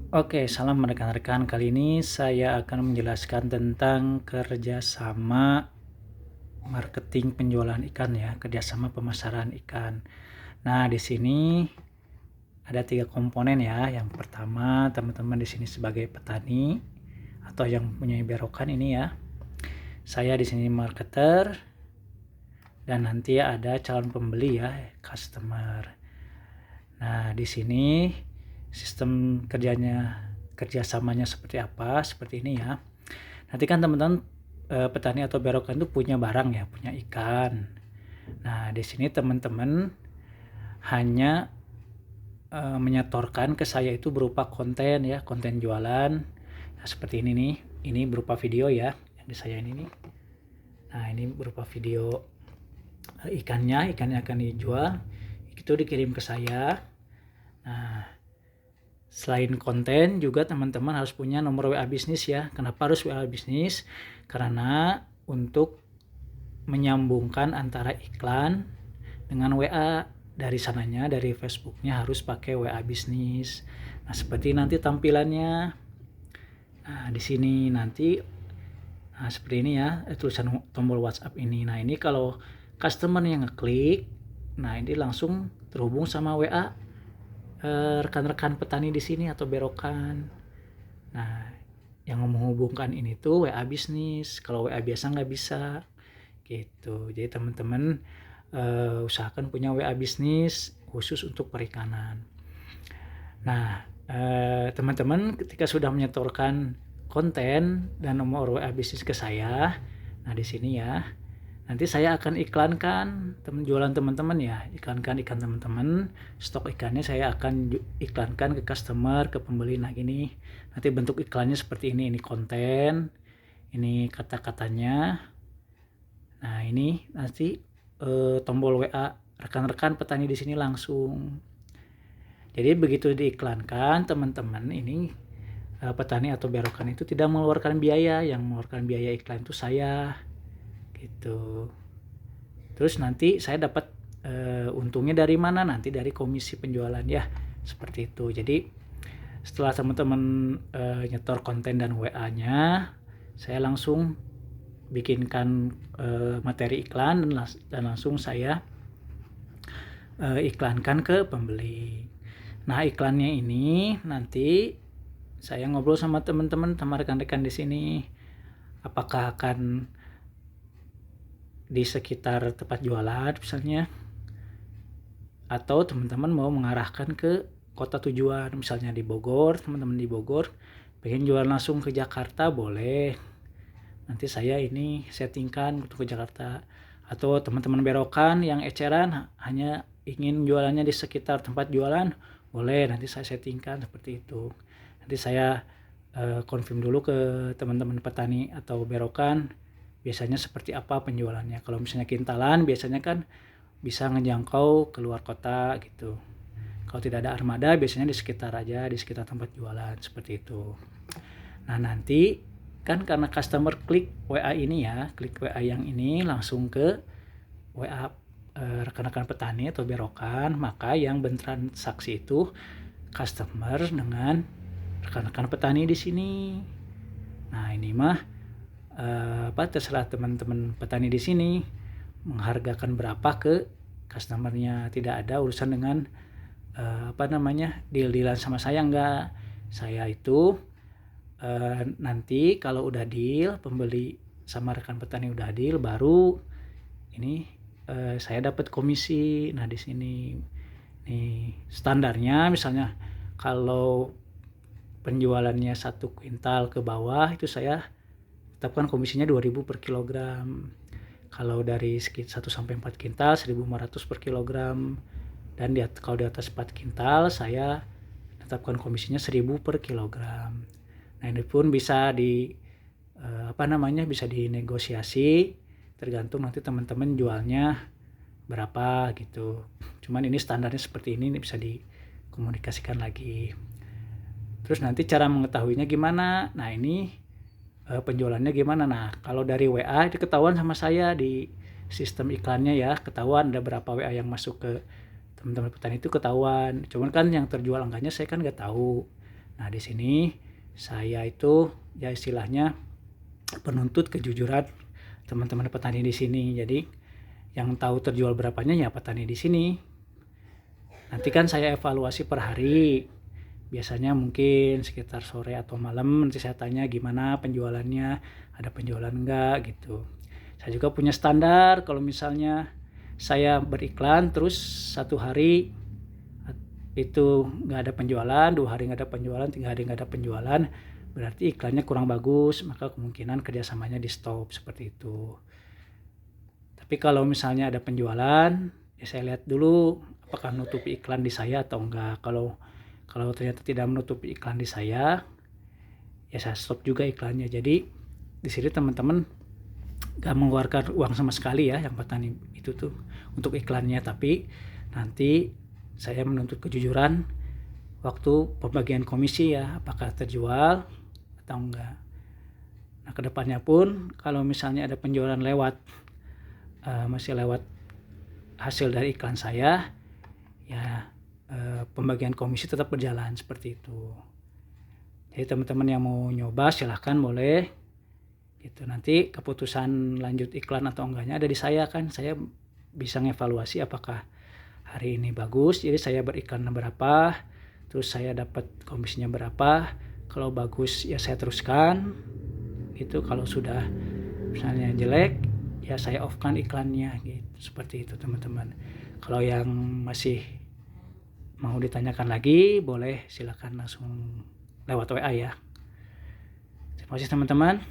Oke, salam rekan-rekan. Kali ini saya akan menjelaskan tentang kerjasama marketing penjualan ikan ya, kerjasama pemasaran ikan. Nah, di sini ada 3 komponen ya. Yang pertama, teman-teman di sini sebagai petani atau yang punya berokan ini ya. Saya di sini marketer dan nanti ada calon pembeli ya, customer. Nah, di sini sistem kerjasamanya seperti apa? Seperti ini ya. Nanti kan teman-teman petani atau berokan itu punya barang ya, punya ikan. Nah, di sini teman-teman hanya menyetorkan ke saya itu berupa konten ya, konten jualan. Nah, seperti ini nih. Ini berupa video ya, yang di saya ini nih. Nah, ini berupa video ikannya akan dijual. Itu dikirim ke saya. Nah, selain konten juga teman-teman harus punya nomor WA bisnis ya. Kenapa harus WA bisnis? Karena untuk menyambungkan antara iklan dengan WA, dari sananya, dari Facebooknya harus pakai WA bisnis. Nah, seperti nanti tampilannya. Nah, di sini nanti seperti ini ya, tulisan tombol WhatsApp ini. Nah, ini kalau customer yang ngeklik, nah ini langsung terhubung sama WA rekan-rekan petani di sini atau berokan. Nah, yang menghubungkan ini tuh WA bisnis. Kalau WA biasa nggak bisa gitu. Jadi teman-teman usahakan punya WA bisnis khusus untuk perikanan. Nah, teman-teman ketika sudah menyetorkan konten dan nomor WA bisnis ke saya, nah di sini ya, nanti saya akan iklankan jualan teman-teman ya, iklankan ikan teman-teman, stok ikannya saya akan iklankan ke customer, ke pembeli. Nah gini, nanti bentuk iklannya seperti ini konten, ini kata-katanya. Nah ini nanti tombol WA rekan-rekan petani di sini langsung. Jadi begitu diiklankan, teman-teman ini petani atau berokan itu tidak mengeluarkan biaya, yang mengeluarkan biaya iklan itu saya gitu. Terus nanti saya dapat untungnya dari mana? Nanti dari komisi penjualan ya, seperti itu. Jadi setelah teman-teman nyetor konten dan WA-nya, saya langsung bikinkan materi iklan dan langsung saya iklankan ke pembeli. Nah, iklannya ini nanti saya ngobrol sama teman-teman, sama rekan-rekan di sini, apakah akan di sekitar tempat jualan misalnya, atau teman-teman mau mengarahkan ke kota tujuan, misalnya di Bogor, teman-teman di Bogor pengen jualan langsung ke Jakarta, boleh. Nanti saya ini settingkan untuk ke Jakarta. Atau teman-teman berokan yang eceran hanya ingin jualannya di sekitar tempat jualan, boleh, nanti saya settingkan seperti itu. Nanti saya confirm dulu ke teman-teman petani atau berokan biasanya seperti apa penjualannya. Kalau misalnya kintalan biasanya kan bisa ngejangkau keluar kota gitu. Kalau tidak ada armada biasanya di sekitar aja, di sekitar tempat jualan seperti itu. Nah, nanti kan karena customer klik WA ini ya, klik WA yang ini langsung ke WA rekan-rekan petani atau berokan, maka yang bertransaksi itu customer dengan rekan-rekan petani di sini. Nah, ini mah terserah teman-teman petani di sini menghargakan berapa ke customernya. Tidak ada urusan dengan deal-dealan sama saya, enggak. Saya itu nanti kalau udah deal, pembeli sama rekan petani udah deal, baru ini saya dapat komisi. Nah, di sini nih standarnya, misalnya kalau penjualannya 1 kuintal ke bawah itu saya tetapkan komisinya 2.000 per kilogram. Kalau dari 1 sampai 4 kintal 1.500 per kilogram. Dan kalau di atas 4 kintal saya tetapkan komisinya 1.000 per kilogram. Nah, ini pun bisa bisa dinegosiasi tergantung nanti teman-teman jualnya berapa gitu. Cuman ini standarnya seperti ini bisa dikomunikasikan lagi. Terus nanti cara mengetahuinya gimana? Nah, ini penjualannya gimana? Nah, kalau dari WA itu ketahuan sama saya di sistem iklannya ya, ketahuan ada berapa WA yang masuk ke teman-teman petani itu ketahuan. Cuman kan yang terjual angkanya saya kan nggak tahu. Nah, di sini saya itu ya istilahnya penuntut kejujuran teman-teman petani di sini. Jadi yang tahu terjual berapanya ya petani di sini. Nanti kan saya evaluasi per hari. Biasanya mungkin sekitar sore atau malam nanti saya tanya gimana penjualannya, ada penjualan enggak gitu. Saya juga punya standar kalau misalnya saya beriklan terus 1 hari itu nggak ada penjualan, 2 hari nggak ada penjualan, 3 hari nggak ada penjualan, berarti iklannya kurang bagus, maka kemungkinan kerjasamanya di stop seperti itu. Tapi kalau misalnya ada penjualan, ya saya lihat dulu apakah menutupi iklan di saya atau enggak. Kalau ternyata tidak menutupi iklan di saya, ya saya stop juga iklannya. Jadi di sini teman-teman gak mengeluarkan uang sama sekali ya yang petani itu tuh untuk iklannya, tapi nanti saya menuntut kejujuran waktu pembagian komisi ya, apakah terjual atau enggak. Nah, kedepannya pun kalau misalnya ada penjualan masih lewat hasil dari iklan saya, ya pembagian komisi tetap berjalan seperti itu. Jadi teman-teman yang mau nyoba silahkan boleh gitu. Nanti keputusan lanjut iklan atau enggaknya ada di saya kan. Saya bisa ngevaluasi apakah hari ini bagus, jadi saya beriklan berapa, terus saya dapat komisinya berapa. Kalau bagus ya saya teruskan gitu. Kalau sudah misalnya jelek ya saya off-kan iklannya gitu. Seperti itu teman-teman. Kalau yang masih mau ditanyakan lagi boleh silakan langsung lewat WA ya. Terima kasih teman-teman.